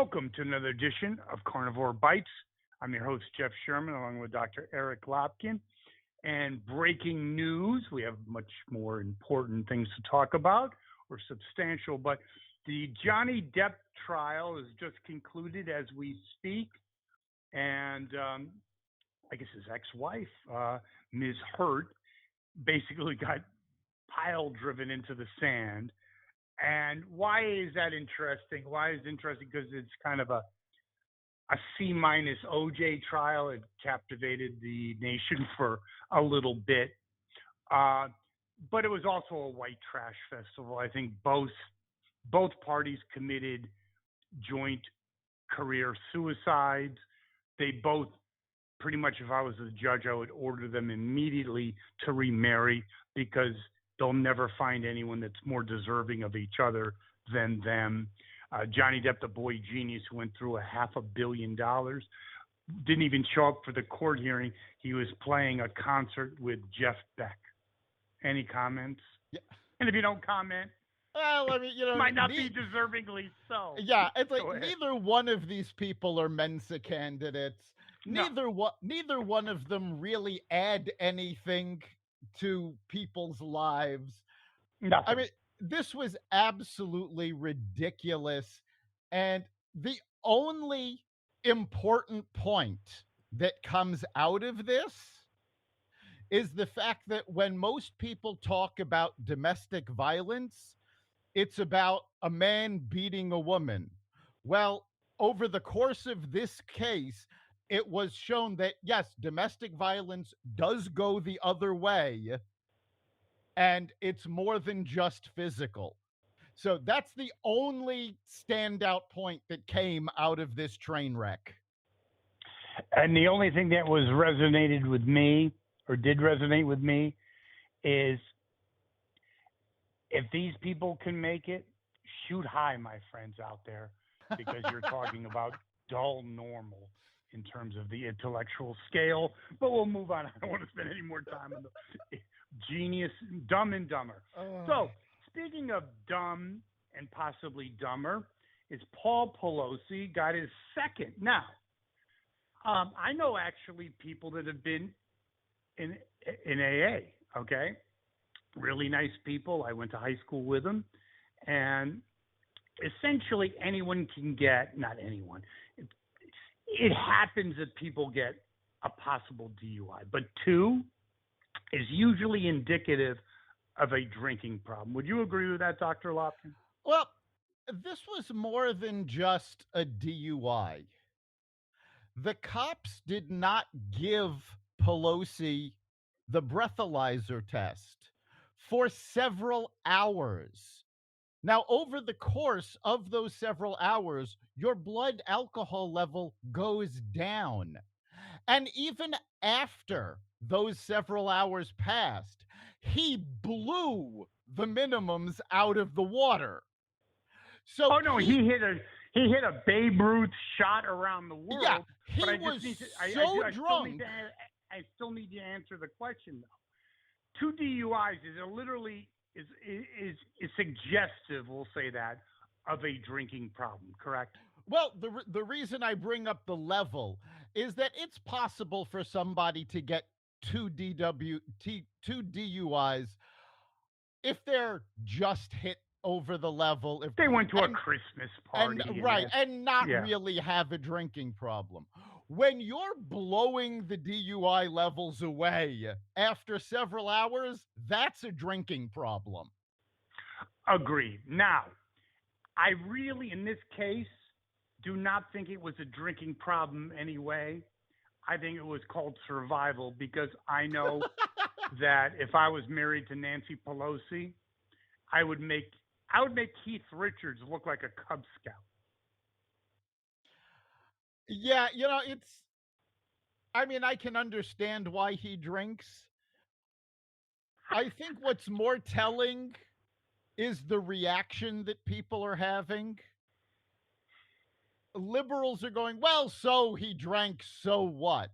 Welcome to another edition of Carnivore Bites. I'm your host, Jeff Sherman, along with Dr. Eric Lopkin. And breaking news, we have much more important things to talk about, or substantial, but the Johnny Depp trial is just concluded as we speak. And I guess his ex-wife, Ms. Hurt, basically got pile driven into the sand. And why is that interesting? Why is it interesting? Because it's kind of a C-minus OJ trial. It captivated the nation for a little bit. But it was also a white trash festival. I think both parties committed joint career suicides. They both, pretty much, if I was the judge, I would order them immediately to remarry because they'll never find anyone that's more deserving of each other than them. Johnny Depp, the boy genius who went through $500 million, didn't even show up for the court hearing. He was playing a concert with Jeff Beck. Any comments? Yeah. And if you don't comment, well, I mean, might not be deservingly so. Yeah, it's like neither one of these people are Mensa candidates. No. Neither one of them really add anything to people's lives. Nothing. I mean, this was absolutely ridiculous. And the only important point that comes out of this is the fact that when most people talk about domestic violence, it's about a man beating a woman. Well, over the course of this case, it was shown that, yes, domestic violence does go the other way, and it's more than just physical. So that's the only standout point that came out of this train wreck. And the only thing that was resonated with me, or did resonate with me, is if these people can make it, shoot high, my friends out there, because you're talking about dull normal in terms of the intellectual scale. But we'll move on. I don't want to spend any more time on the genius, Dumb and Dumber. So, speaking of dumb and possibly dumber, is Paul Pelosi got his second. Now, I know actually people that have been in AA, okay? Really nice people. I went to high school with them. And essentially anyone can get, not anyone, it happens that people get a possible DUI. But 2 is usually indicative of a drinking problem. Would you agree with that, Dr. Lopkin? Well, this was more than just a DUI. The cops did not give Pelosi the breathalyzer test for several hours. Now, over the course of those several hours, your blood alcohol level goes down. And even after those several hours passed, he blew the minimums out of the water. So he hit a Babe Ruth shot around the world. Yeah, he was so drunk. I still need to answer the question, though. 2 DUIs is suggestive, we'll say that, of a drinking problem, correct? Well, the reason I bring up the level is that it's possible for somebody to get 2 DUIs if they're just hit over the level. If they went to a Christmas party. And not really have a drinking problem. When you're blowing the DUI levels away after several hours, that's a drinking problem. Agreed. Now, I really, in this case, do not think it was a drinking problem anyway. I think it was called survival, because I know that if I was married to Nancy Pelosi, I would make Keith Richards look like a Cub Scout. Yeah, I can understand why he drinks. I think what's more telling is the reaction that people are having. Liberals are going, well, so he drank, so what?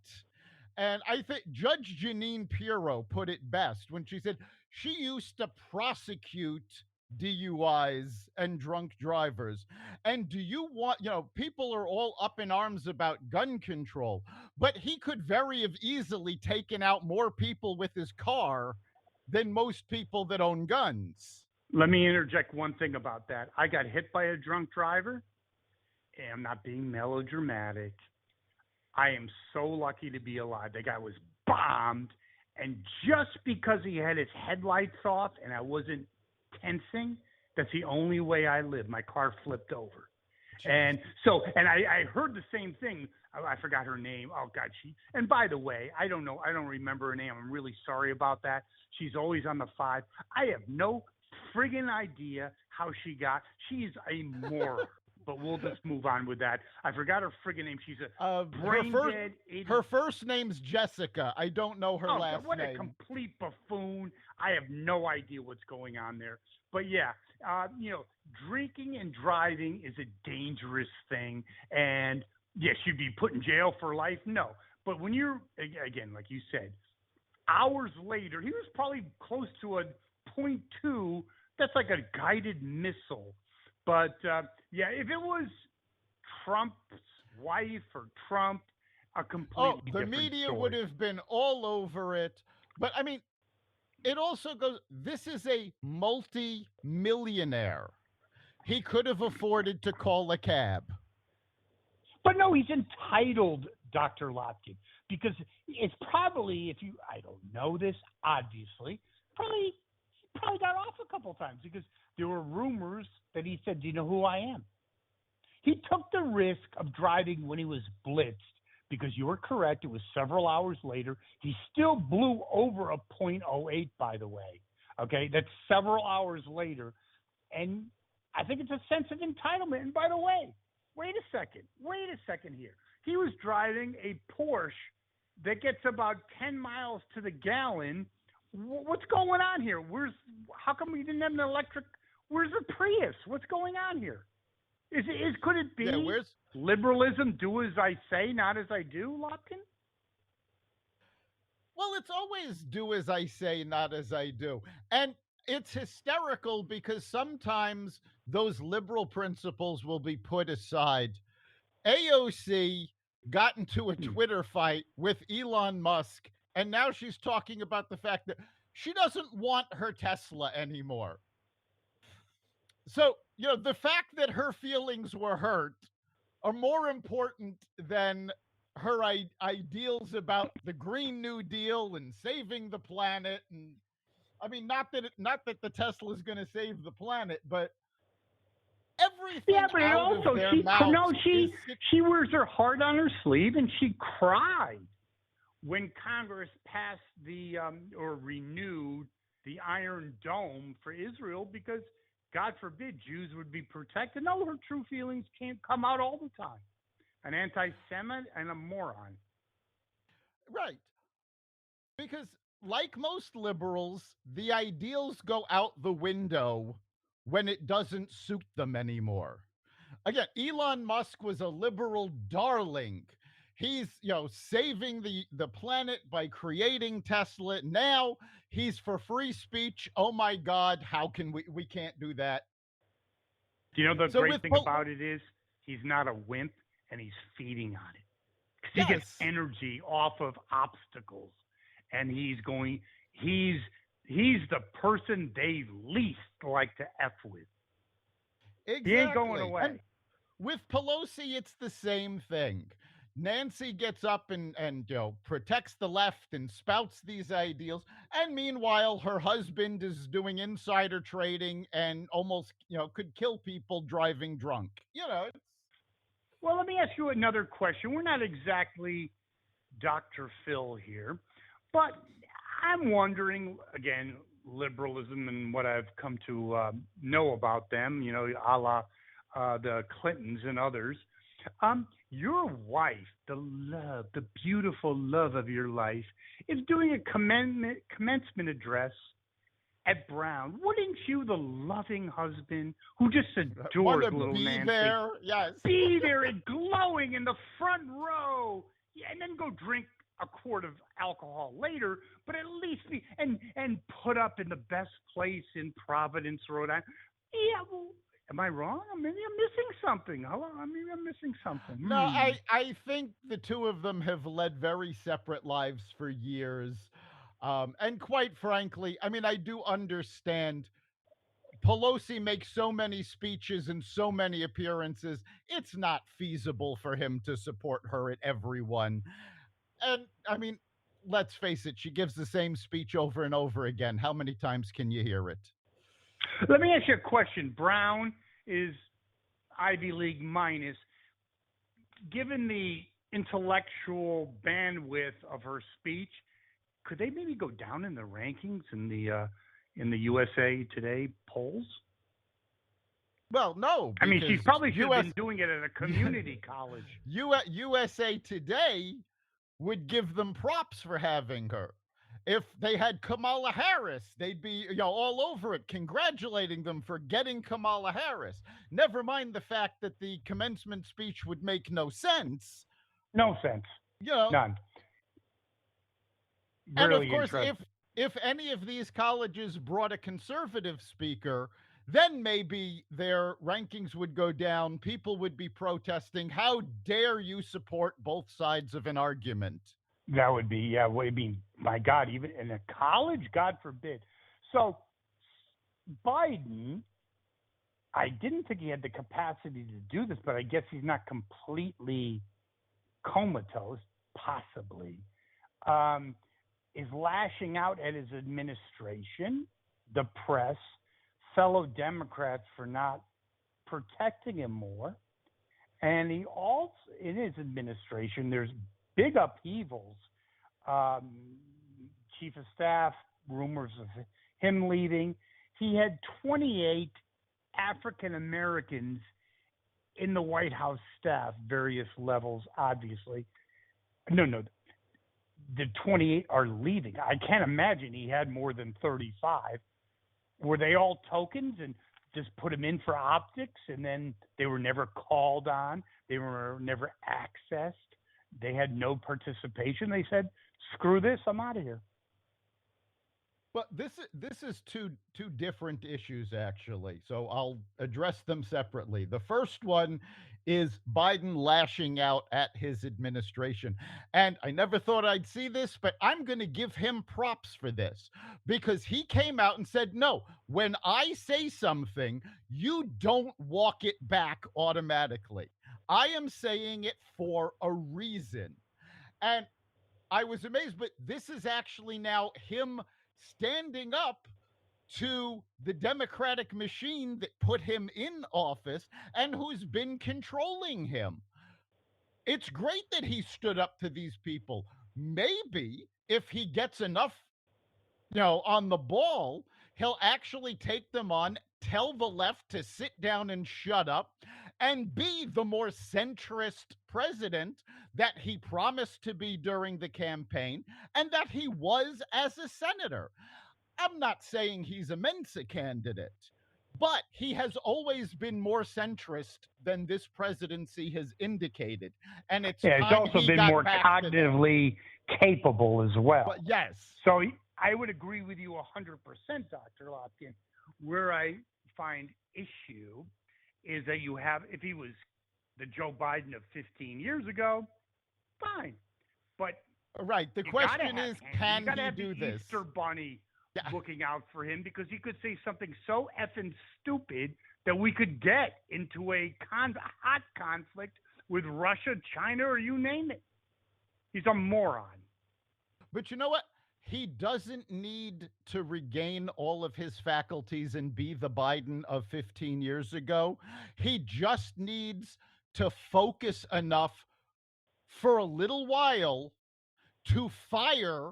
And I think Judge Jeanine Pirro put it best when she said she used to prosecute DUIs and drunk drivers. And do you want, people are all up in arms about gun control, but he could very have easily taken out more people with his car than most people that own guns. Let me interject one thing about that. I got hit by a drunk driver, and I'm not being melodramatic. I am so lucky to be alive. The guy was bombed, and just because he had his headlights off and I wasn't tensing, that's the only way I live. My car flipped over. And so, and I heard the same thing. I forgot her name. Oh God, and by the way, I don't know. I don't remember her name. I'm really sorry about that. She's always on the 5. I have no friggin' idea how she's a moron. But we'll just move on with that. I forgot her friggin' name. She's a brain dead idiot. Her first name's Jessica. I don't know her last what name. What a complete buffoon. I have no idea what's going on there. But yeah, drinking and driving is a dangerous thing. And yes, you'd be put in jail for life. No. But when you're, again, like you said, hours later, he was probably close to a .2. That's like a guided missile. But, if it was Trump's wife or Trump, a completely different media story. would have been all over it. But, I mean, it also goes, this is a multi-millionaire. He could have afforded to call a cab. But no, he's entitled, Dr. Lotkin, because it's probably, I don't know this, obviously, probably got off a couple times because there were rumors that he said, do you know who I am? He took the risk of driving when he was blitzed because you were correct. It was several hours later. He still blew over a .08, by the way. Okay, that's several hours later. And I think it's a sense of entitlement. And by the way, wait a second here. He was driving a Porsche that gets about 10 miles to the gallon. What's going on here? How come we didn't have an electric? Where's the Prius? What's going on here? Could it be liberalism? Do as I say, not as I do, Lopkin? Well, it's always do as I say, not as I do. And it's hysterical because sometimes those liberal principles will be put aside. AOC got into a Twitter fight with Elon Musk, and now she's talking about the fact that she doesn't want her Tesla anymore. So, the fact that her feelings were hurt are more important than her ideals about the Green New Deal and saving the planet. And I mean, not that the Tesla is going to save the planet, but everything. Yeah, but also she wears her heart on her sleeve, and she cried when Congress passed or renewed the Iron Dome for Israel because, God forbid, Jews would be protected. No, her true feelings can't come out all the time. An anti-Semite and a moron. Right. Because like most liberals, the ideals go out the window when it doesn't suit them anymore. Again, Elon Musk was a liberal darling. He's, saving the planet by creating Tesla. Now he's for free speech. Oh my God, how can we can't do that? Do you know the great thing about it is he's not a wimp and he's feeding on it. Because he gets energy off of obstacles. And he's the person they least like to F with. Exactly. He ain't going away. And with Pelosi, it's the same thing. Nancy gets up and protects the left and spouts these ideals. And meanwhile, her husband is doing insider trading and almost, could kill people driving drunk. Well, let me ask you another question. We're not exactly Dr. Phil here, but I'm wondering, again, liberalism and what I've come to know about them, a la the Clintons and others. Your wife, the beautiful love of your life, is doing a commencement address at Brown. Wouldn't you, the loving husband who just adores little Nancy, there? Yes. be there and glowing in the front row, and then go drink a quart of alcohol later, but at least be and put up in the best place in Providence, Rhode Island. Yeah, well, am I wrong? Maybe I'm missing something. Hello, maybe I'm missing something. No, I think the two of them have led very separate lives for years. And quite frankly, I mean, I do understand Pelosi makes so many speeches and so many appearances. It's not feasible for him to support her at every one. And I mean, let's face it, she gives the same speech over and over again. How many times can you hear it? Let me ask you a question. Brown is Ivy League minus. Given the intellectual bandwidth of her speech, could they maybe go down in the rankings in the USA Today polls? Well, no. I mean, she probably should have been doing it at a community college. USA Today would give them props for having her. If they had Kamala Harris, they'd be all over it, congratulating them for getting Kamala Harris. Never mind the fact that the commencement speech would make no sense. No sense. None. And of course, if any of these colleges brought a conservative speaker, then maybe their rankings would go down. People would be protesting. How dare you support both sides of an argument? That would be, I mean, my God, even in a college, God forbid. So Biden, I didn't think he had the capacity to do this, but I guess he's not completely comatose, possibly, is lashing out at his administration, the press, fellow Democrats for not protecting him more. And he also, in his administration, there's big upheavals. Chief of staff, rumors of him leaving. He had 28 African Americans in the White House staff, various levels, obviously. No, the 28 are leaving. I can't imagine he had more than 35. Were they all tokens and just put them in for optics, and then they were never called on? They were never accessed. They had no participation. They said, "Screw this, I'm out of here." But this is two different issues, actually. So I'll address them separately. The first one is Biden lashing out at his administration. And I never thought I'd see this, but I'm going to give him props for this, because he came out and said, no, when I say something, you don't walk it back automatically. I am saying it for a reason. And I was amazed, but this is actually now him standing up to the Democratic machine that put him in office and who's been controlling him. It's great that he stood up to these people. Maybe if he gets enough, on the ball, he'll actually take them on, tell the left to sit down and shut up, and be the more centrist president that he promised to be during the campaign and that he was as a senator. I'm not saying he's a Mensa candidate, but he has always been more centrist than this presidency has indicated. And it's he's also been more cognitively capable as well. But yes. So I would agree with you 100%, Dr. Lopkin. Where I find issue is that if he was the Joe Biden of 15 years ago, fine. But right, the question is, can he do this? Easter Bunny looking out for him, because he could say something so effing stupid that we could get into a hot conflict with Russia, China, or you name it. He's a moron. But you know what? He doesn't need to regain all of his faculties and be the Biden of 15 years ago. He just needs to focus enough for a little while to fire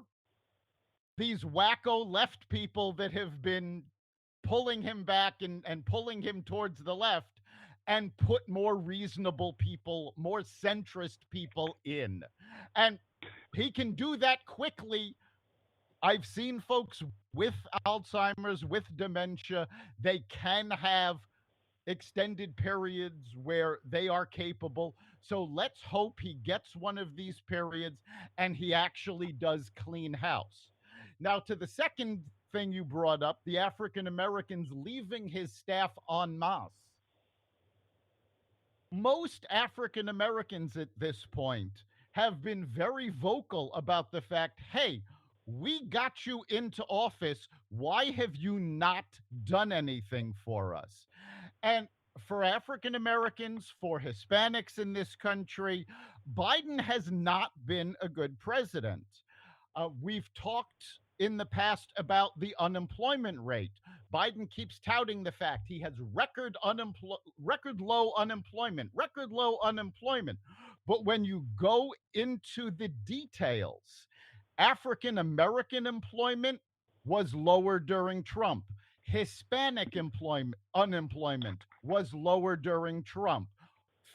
these wacko left people that have been pulling him back and pulling him towards the left, and put more reasonable people, more centrist people in. And he can do that quickly. I've seen folks with Alzheimer's, with dementia, they can have extended periods where they are capable. So let's hope he gets one of these periods and he actually does clean house. Now, to the second thing you brought up, the African Americans leaving his staff en masse. Most African Americans at this point have been very vocal about the fact, hey, we got you into office. Why have you not done anything for us? And for African Americans, for Hispanics in this country, Biden has not been a good president. We've talked in the past about the unemployment rate. Biden keeps touting the fact he has record low unemployment, record low unemployment. But when you go into the details, African American employment was lower during Trump. Hispanic unemployment was lower during Trump.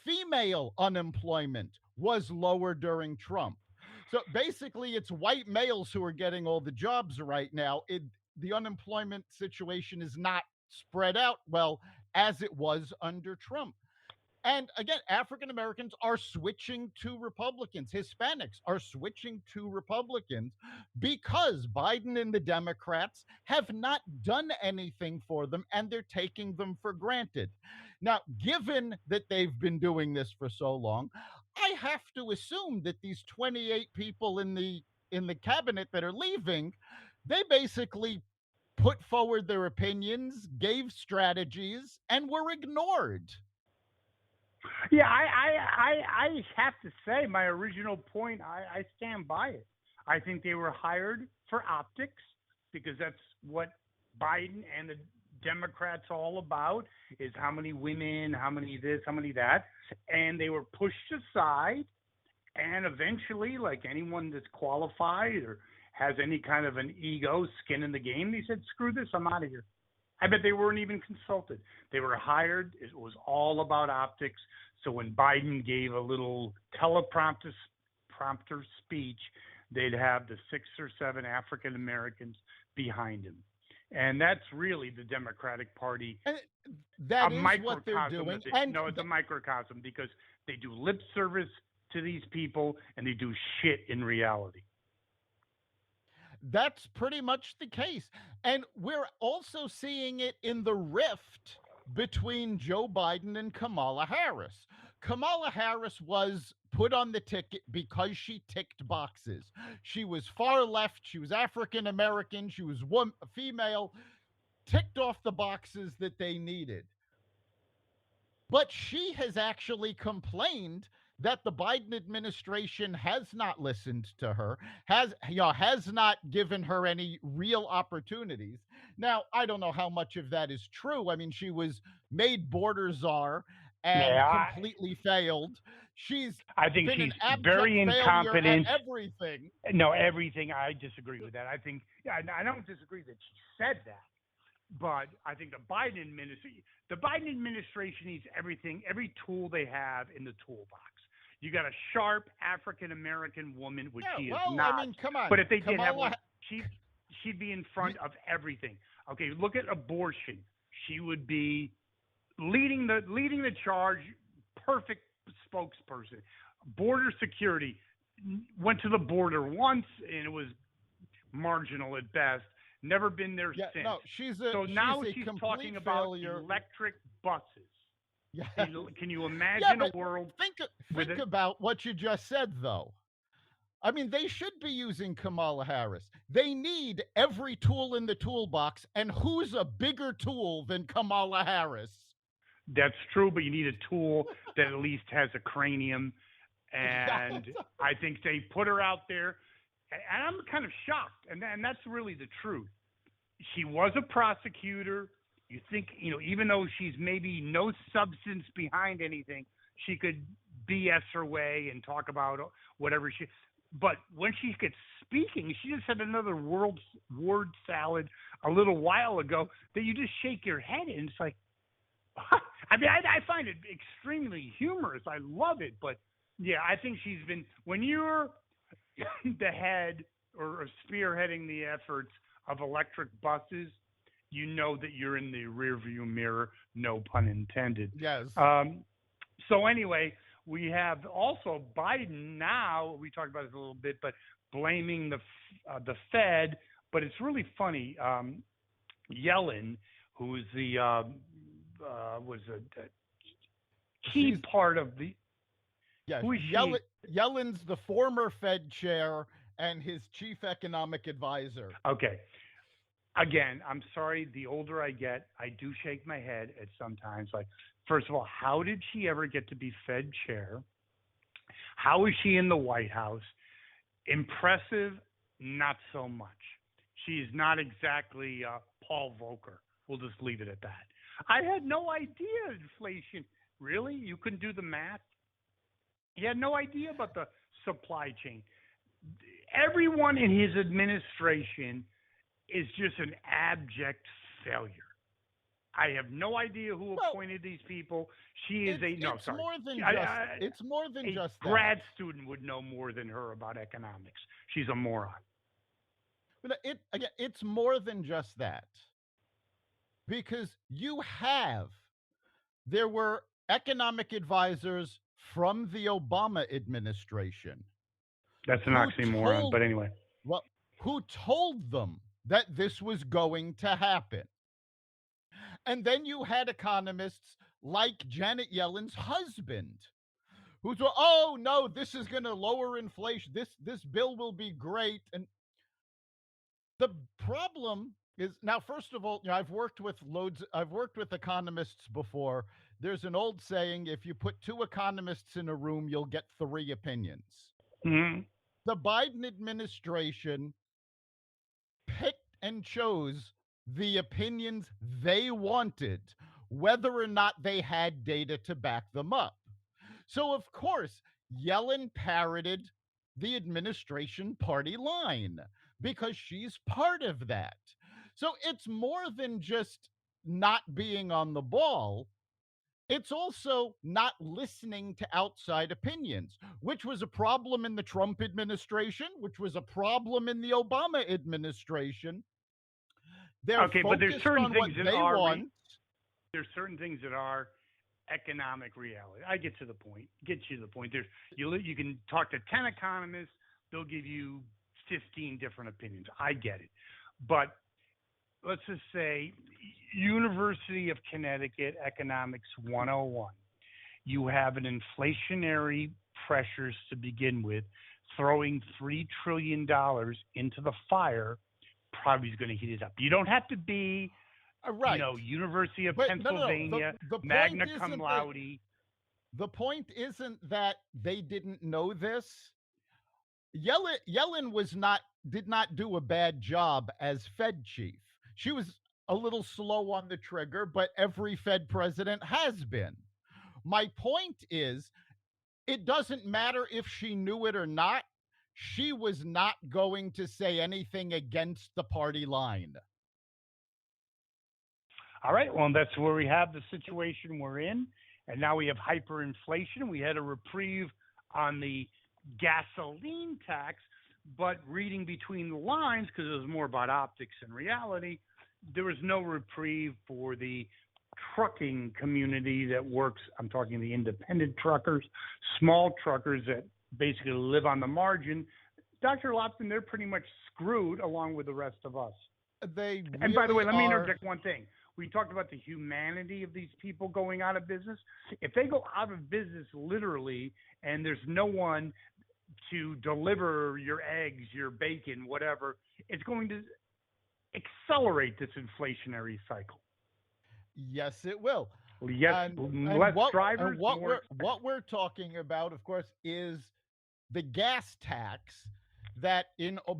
Female unemployment was lower during Trump. So basically, it's white males who are getting all the jobs right now. The unemployment situation is not spread out well as it was under Trump. And again, African Americans are switching to Republicans. Hispanics are switching to Republicans because Biden and the Democrats have not done anything for them and they're taking them for granted. Now, given that they've been doing this for so long, I have to assume that these 28 people in the cabinet that are leaving, they basically put forward their opinions, gave strategies, and were ignored. Yeah, I have to say my original point, I stand by it. I think they were hired for optics because that's what Biden and the Democrats all about is how many women, how many this, how many that. And they were pushed aside. And eventually, like anyone that's qualified or has any kind of an ego, skin in the game, they said, screw this, I'm out of here. I bet they weren't even consulted. They were hired. It was all about optics. So when Biden gave a little teleprompter speech, they'd have the 6 or 7 African Americans behind him. And that's really the Democratic Party. And that is what they're doing. It's a microcosm because they do lip service to these people and they do shit in reality. That's pretty much the case. And we're also seeing it in the rift between Joe Biden and Kamala Harris. Kamala Harris was put on the ticket because she ticked boxes. She was far left. She was African American. She was female, ticked off the boxes that they needed. But she has actually complained that the Biden administration has not listened to her, has not given her any real opportunities. Now, I don't know how much of that is true. I mean, she was made border czar and completely failed. I think she's very incompetent. At everything. No, everything. I disagree with that. I think I don't disagree that she said that. But I think the Biden administration needs everything, every tool they have in the toolbox. You got a sharp African American woman, which she is not. I mean, come on. But if they did have one, she'd be in front of everything. Okay, look at abortion. She would be leading the charge. Perfect spokesperson. Border security. Went to the border once, and it was marginal at best. Never been there since. No, she's talking about electric buses. Yeah. Can you imagine a world? Think about what you just said, though. I mean, they should be using Kamala Harris. They need every tool in the toolbox, and who's a bigger tool than Kamala Harris? That's true, but you need a tool that at least has a cranium, and I think they put her out there. And I'm kind of shocked, and that's really the truth. She was a prosecutor. You think, even though she's maybe no substance behind anything, she could BS her way and talk about whatever she. But when she gets speaking, she just had another word salad a little while ago that you just shake your head and it's like, I mean, I find it extremely humorous. I love it, but yeah, I think she's been when you're the head or spearheading the efforts of electric buses, you know that you're in the rearview mirror, no pun intended. Yes. So anyway, we have also Biden now. We talked about this a little bit, but blaming the Fed. But it's really funny. Yellen, who is the was a key She's part of the. Yeah, Who is she? Yellen's the former Fed chair and his chief economic advisor. Okay. Again, I'm sorry. The older I get, I do shake my head at sometimes. Like, first of all, how did she ever get to be Fed chair? How is she in the White House? Impressive, not so much. She's not exactly Paul Volcker. We'll just leave it at that. I had no idea inflation. Really? You couldn't do the math? He had no idea about the supply chain. Everyone in his administration is just an abject failure. I have no idea who appointed these people. She is it's sorry. More than just, it's more than just that. A grad student would know more than her about economics. She's a moron. But it's more than just that. Because there were economic advisors from the Obama administration. That's an oxymoron, but anyway. Well, who told them that this was going to happen? And then you had economists like Janet Yellen's husband, who's, oh no, this is going to lower inflation. This bill will be great. And the problem is, now, first of all, I've worked with economists before. There's an old saying, if you put two economists in a room, you'll get three opinions. Mm-hmm. The Biden administration picked and chose the opinions they wanted, whether or not they had data to back them up. So, of course, Yellen parroted the administration party line because she's part of that. So it's more than just not being on the ball. It's also not listening to outside opinions, which was a problem in the Trump administration, which was a problem in the Obama administration. Okay, but there's certain things that are there's certain things that are economic reality. I get you to the point. There's you can talk to 10 economists, they'll give you 15 different opinions. I get it. But let's just say University of Connecticut Economics 101. You have an inflationary pressures to begin with, throwing $3 trillion into the fire probably is going to heat it up. You don't have to be, University of Pennsylvania, magna cum laude. The point isn't that they didn't know this. Yellen did not do a bad job as Fed chief. She was a little slow on the trigger, but every Fed president has been. My point is, it doesn't matter if she knew it or not. She was not going to say anything against the party line. All right. Well, that's where we have the situation we're in. And now we have hyperinflation. We had a reprieve on the gasoline tax, but reading between the lines, because it was more about optics and reality, there was no reprieve for the trucking community that works. I'm talking the independent truckers, small truckers that basically live on the margin. Dr. Lopton, they're pretty much screwed along with the rest of us. And by the way, let me interject one thing. We talked about the humanity of these people going out of business. If they go out of business literally and there's no one to deliver your eggs, your bacon, whatever, it's going to accelerate this inflationary cycle. Yes, it will. Yes, less drivers. What we're talking about, of course, is the gas tax that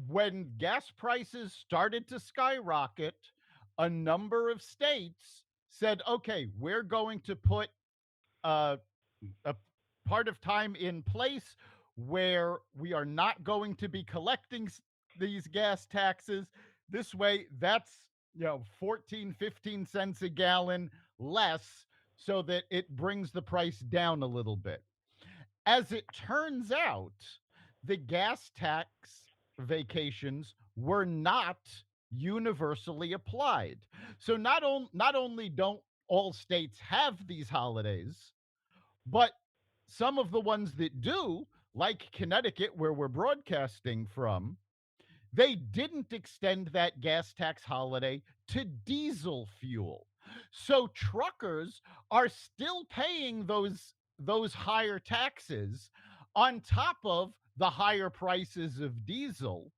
when gas prices started to skyrocket, a number of states said, okay, we're going to put a part of time in place where we are not going to be collecting these gas taxes. This way, that's 14, 15 cents a gallon less, so that it brings the price down a little bit. As it turns out, the gas tax vacations were not universally applied. So not only don't all states have these holidays, but some of the ones that do, like Connecticut, where we're broadcasting from, they didn't extend that gas tax holiday to diesel fuel. So truckers are still paying those higher taxes on top of the higher prices of diesel,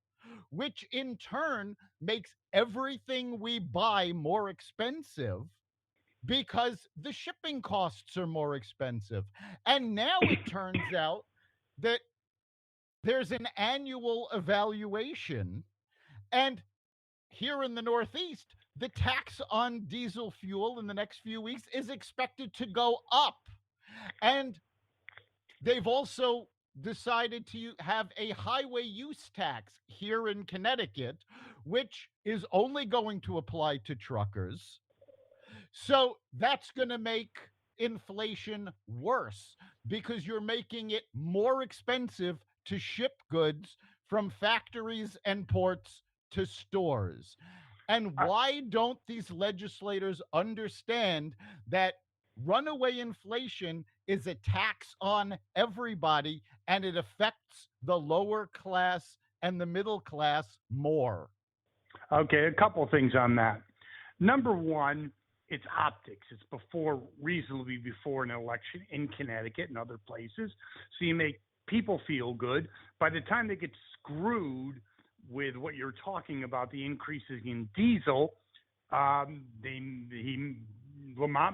which in turn makes everything we buy more expensive because the shipping costs are more expensive. And now it turns out that there's an annual evaluation. And here in the Northeast, the tax on diesel fuel in the next few weeks is expected to go up. And they've also decided to have a highway use tax here in Connecticut, which is only going to apply to truckers. So that's going to make inflation worse because you're making it more expensive to ship goods from factories and ports to stores. And why don't these legislators understand that runaway inflation is a tax on everybody and it affects the lower class and the middle class more? Okay, a couple things on that. Number one, it's optics. It's reasonably before an election in Connecticut and other places. So you make people feel good. By the time they get screwed with what you're talking about, the increases in diesel, Lamont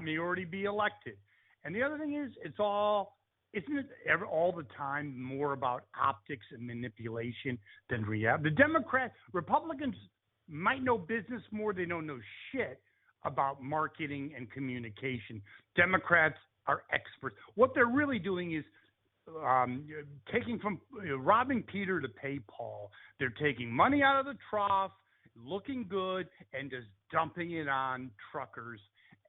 may already be elected. And the other thing is, isn't it all the time more about optics and manipulation than reality? Republicans might know business more. They don't know shit about marketing and communication. Democrats are experts. What they're really doing is robbing Peter to pay Paul. They're taking money out of the trough, looking good, and just dumping it on truckers.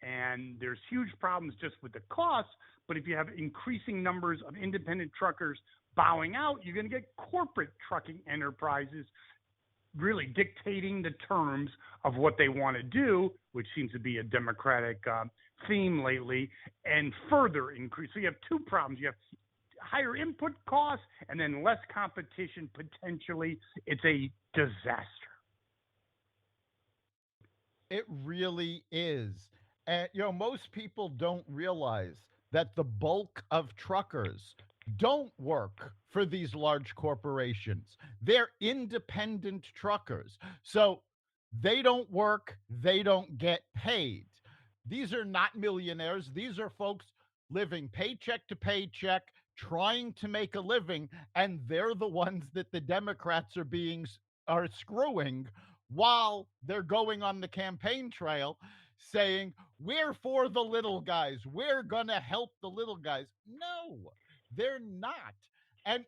And there's huge problems just with the costs. But if you have increasing numbers of independent truckers bowing out, you're going to get corporate trucking enterprises really dictating the terms of what they want to do, which seems to be a Democratic theme lately, and further increase. So you have two problems. You have higher input costs and then less competition potentially. It's a disaster. It really is. And, most people don't realize that the bulk of truckers don't work for these large corporations. They're independent truckers. So they don't work, they don't get paid. These are not millionaires. These are folks living paycheck to paycheck, trying to make a living, and they're the ones that the Democrats are screwing while they're going on the campaign trail saying, we're for the little guys. We're going to help the little guys. No, they're not. And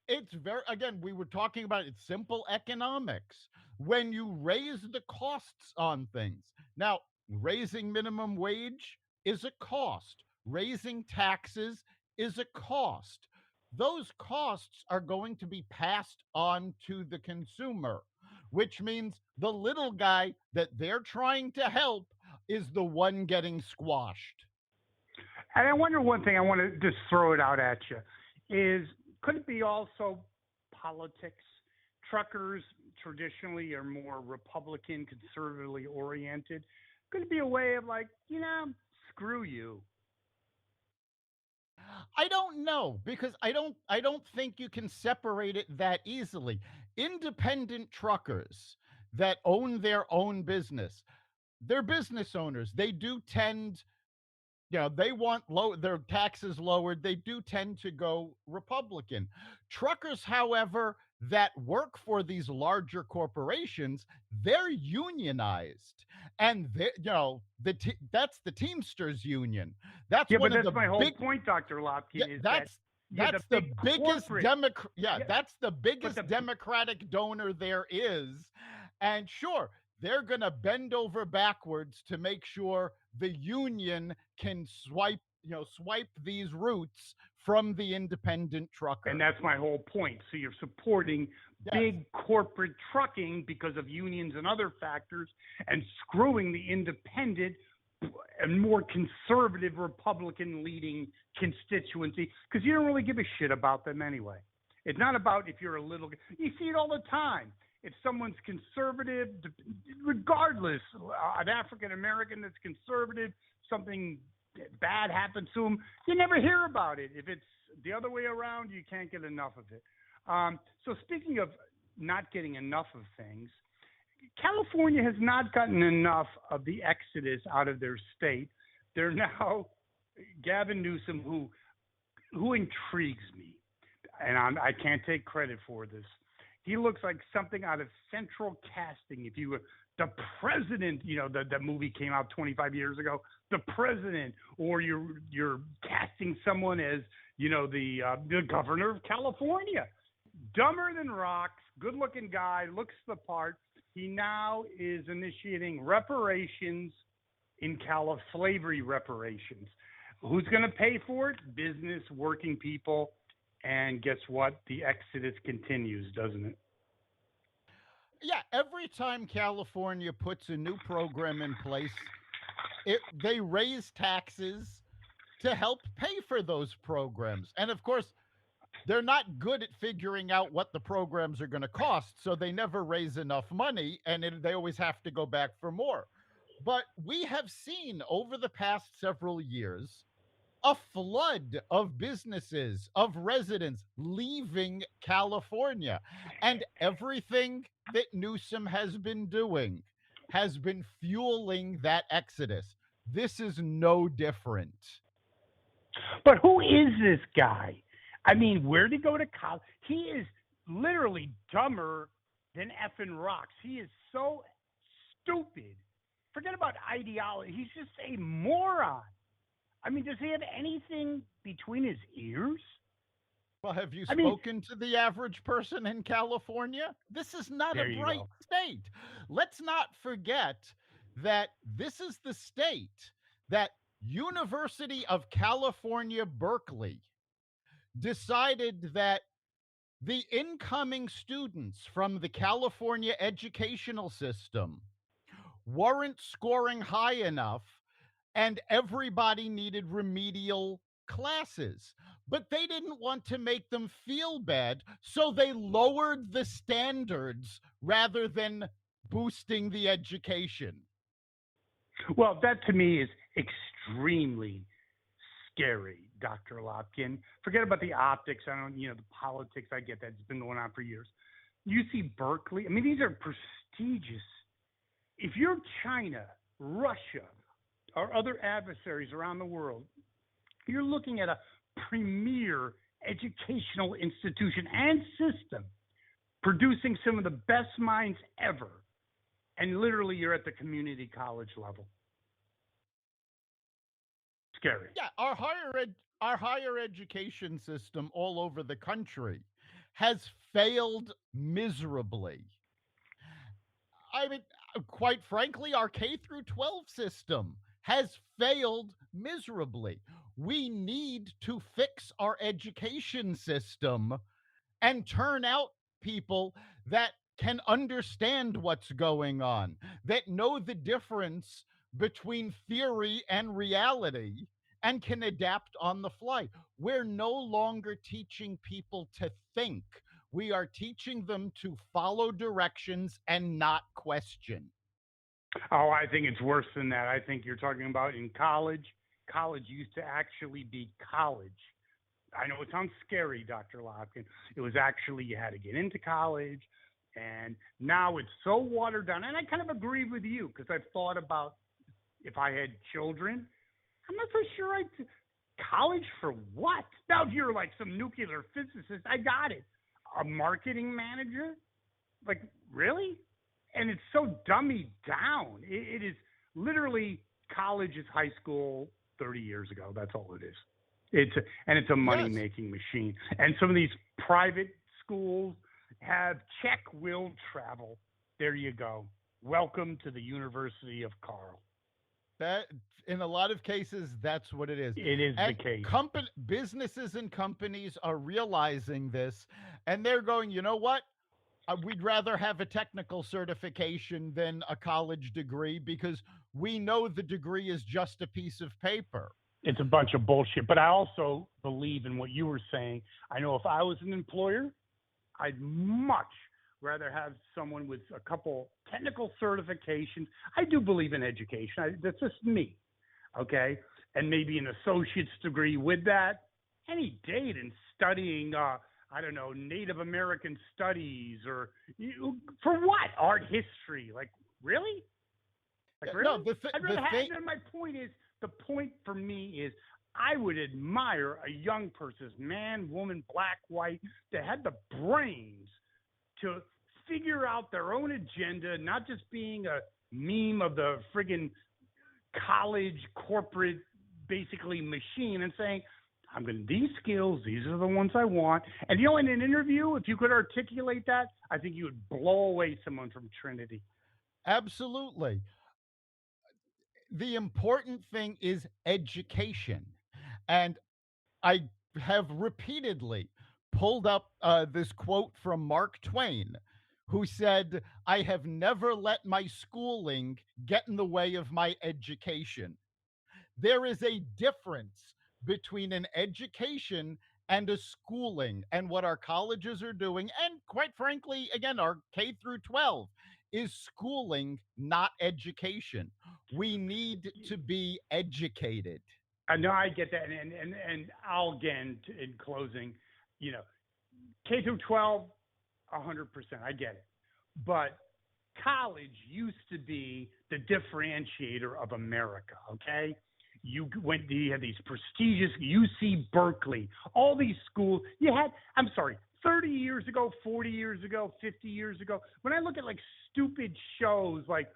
it's again, we were talking about it's simple economics. When you raise the costs on things, now, raising minimum wage is a cost, raising taxes is a cost. Those costs are going to be passed on to the consumer, which means the little guy that they're trying to help is the one getting squashed. And I wonder one thing, I want to just throw it out at you, is could it be also politics? Truckers traditionally are more Republican, conservatively oriented. Could it be a way of screw you? I don't know, because I don't think you can separate it that easily. Independent truckers that own their own business, they're business owners. They do tend, they want their taxes lowered. They do tend to go Republican. Truckers, however, that work for these larger corporations, they're unionized, and that's the Teamsters Union. That's but that's my whole point, Dr. Lopkin. That's the biggest that's the biggest Democratic donor there is, and sure, they're going to bend over backwards to make sure the union can swipe swipe these routes from the independent trucker. And that's my whole point. So you're supporting big corporate trucking because of unions and other factors, and screwing the independent and more conservative Republican leading constituency, because you don't really give a shit about them anyway. It's not about if you're a little, you see it all the time. If someone's conservative, regardless, an African American that's conservative, something bad happens to them, you never hear about it. If it's the other way around, you can't get enough of it. So speaking of not getting enough of things, California has not gotten enough of the exodus out of their state. They're now Gavin Newsom, who intrigues me, and I can't take credit for this. He looks like something out of Central Casting. If you were the president, that movie came out 25 years ago, the president, or you're casting someone as, the governor of California. Dumber than rocks, good-looking guy, looks the part. He now is initiating reparations in slavery reparations. Who's going to pay for it? Business, working people. And guess what? The exodus continues, doesn't it? Yeah, every time California puts a new program in place, they raise taxes to help pay for those programs. And of course, they're not good at figuring out what the programs are going to cost, so they never raise enough money, and they always have to go back for more. But we have seen over the past several years a flood of businesses, of residents leaving California. And everything that Newsom has been doing has been fueling that exodus. This is no different. But who is this guy? I mean, where'd he go to college? He is literally dumber than effing rocks. He is so stupid. Forget about ideology. He's just a moron. I mean, does he have anything between his ears? Well, have you spoken to the average person in California? This is not a bright state. Let's not forget that this is the state that University of California, Berkeley decided that the incoming students from the California educational system weren't scoring high enough, and everybody needed remedial classes. But they didn't want to make them feel bad, so they lowered the standards rather than boosting the education. Well, that to me is extremely scary, Dr. Lopkin. Forget about the optics. The politics. I get that. It's been going on for years. UC Berkeley, I mean, these are prestigious. If you're China, Russia, or other adversaries around the world, you're looking at a premier educational institution and system producing some of the best minds ever. And literally, you're at the community college level. Scary. Yeah, our higher education system all over the country has failed miserably. I mean, quite frankly, our K through 12 system has failed miserably. We need to fix our education system and turn out people that can understand what's going on, that know the difference between theory and reality, and can adapt on the fly. We're no longer teaching people to think. We are teaching them to follow directions and not question. Oh, I think it's worse than that. I think you're talking about in college. College used to actually be college. I know it sounds scary, Dr. Lopkin. It was actually, you had to get into college, and now it's so watered down. And I kind of agree with you, because I've thought about if I had children, I'm not so sure college for what? Now, if you're like some nuclear physicist, I got it. A marketing manager? Like, really? And it's so dummied down. It is literally college is high school 30 years ago. That's all it is. It's a money-making machine. And some of these private schools have check will travel. There you go. Welcome to the University of Carl. That in a lot of cases, that's what it is. It is the And case. businesses and companies are realizing this, and they're going, you know what? We'd rather have a technical certification than a college degree because we know the degree is just a piece of paper. It's a bunch of bullshit. But I also believe in what you were saying. I know if I was an employer, I'd much rather have someone with a couple technical certifications. I do believe in education. That's just me, okay? And maybe an associate's degree with that. Any day in studying, I don't know, Native American studies or for what? Art history? Like really? Like really? No, I'd rather have. My point is, the point for me is I would admire a young person, man, woman, black, white, that had the brains to figure out their own agenda, not just being a meme of the friggin' college corporate basically machine and saying, I'm going to these skills, these are the ones I want. And in an interview, if you could articulate that, I think you would blow away someone from Trinity. Absolutely. The important thing is education. And I have repeatedly pulled up this quote from Mark Twain, who said, I have never let my schooling get in the way of my education. There is a difference between an education and a schooling, and what our colleges are doing, and quite frankly, again, our K through 12 is schooling, not education. We need to be educated. No, I get that, and I'll again in closing, K through 12, 100%, I get it, but college used to be the differentiator of America. Okay, you had these prestigious UC Berkeley, all these schools. You had, I'm sorry, 30 years ago, 40 years ago, 50 years ago. When I look at like stupid shows like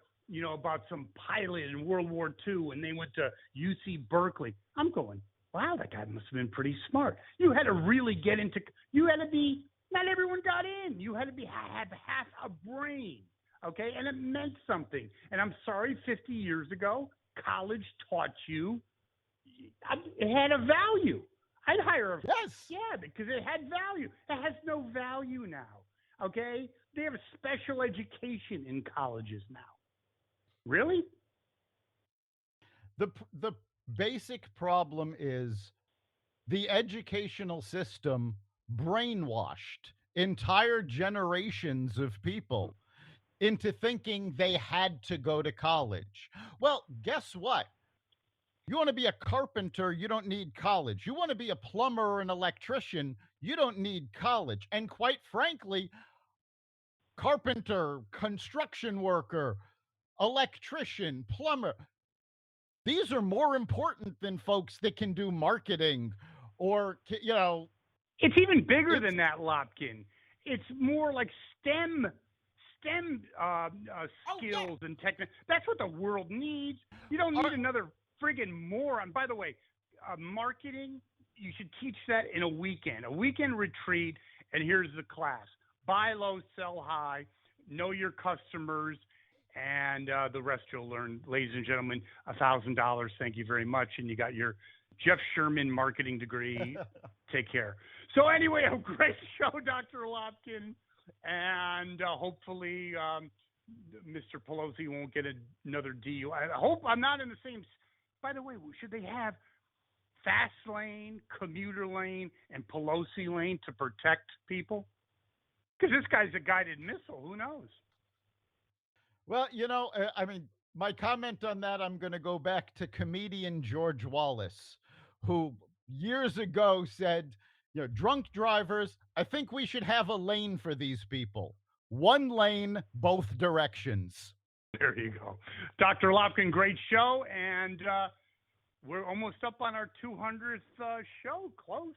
about some pilot in World War II and they went to UC Berkeley, I'm going, wow, that guy must have been pretty smart. You had to really get into, you had to be, not everyone got in. You had to have half a brain, okay? And it meant something. And I'm sorry, 50 years ago, college taught you, it had a value. I'd hire a, yes, yeah, because it had value. It has no value now, okay? They have a special education in colleges now. Really? The basic problem is the educational system brainwashed entire generations of people into thinking they had to go to college. Well, guess what? You want to be a carpenter, you don't need college. You want to be a plumber or an electrician, you don't need college. And quite frankly, carpenter, construction worker, electrician, plumber, these are more important than folks that can do marketing or, It's even bigger than that, Lopkin. It's more like STEM skills and technique. That's what the world needs. You don't need another friggin' moron. By the way, marketing, you should teach that in a weekend retreat. And here's the class: buy low, sell high, know your customers, and the rest you'll learn. Ladies and gentlemen, $1,000. Thank you very much. And you got your Jeff Sherman marketing degree. Take care. So anyway, a great show, Dr. Lopkin. And hopefully Mr. Pelosi won't get another DUI. I hope I'm not in the same. By the way, should they have fast lane, commuter lane, and Pelosi lane to protect people? Because this guy's a guided missile. Who knows? Well, I mean, my comment on that, I'm going to go back to comedian George Wallace, who years ago said, drunk drivers, I think we should have a lane for these people. One lane, both directions. There you go. Dr. Lopkin, great show. And we're almost up on our 200th show. Close.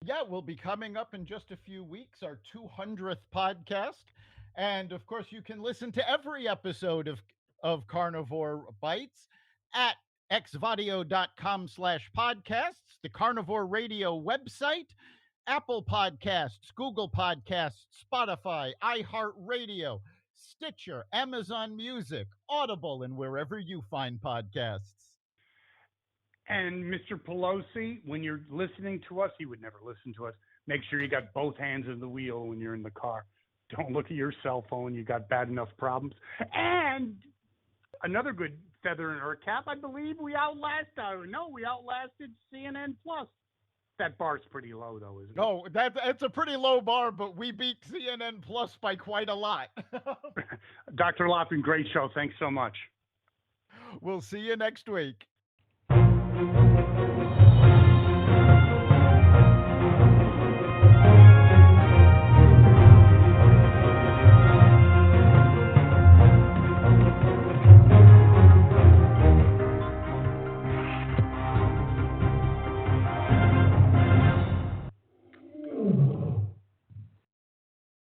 Yeah, we'll be coming up in just a few weeks, our 200th podcast. And of course, you can listen to every episode of Carnivore Bites at xvadio.com/podcasts, the Carnivore Radio website, Apple Podcasts, Google Podcasts, Spotify, iHeartRadio, Stitcher, Amazon Music, Audible, and wherever you find podcasts. And Mr. Pelosi, when you're listening to us, he would never listen to us. Make sure you got both hands on the wheel when you're in the car. Don't look at your cell phone. You got bad enough problems. And another good feather in our cap, I believe we outlasted CNN Plus. That bar's pretty low, though, isn't it? No, that's a pretty low bar, but we beat CNN Plus by quite a lot. Dr. Lopkin, great show. Thanks so much. We'll see you next week.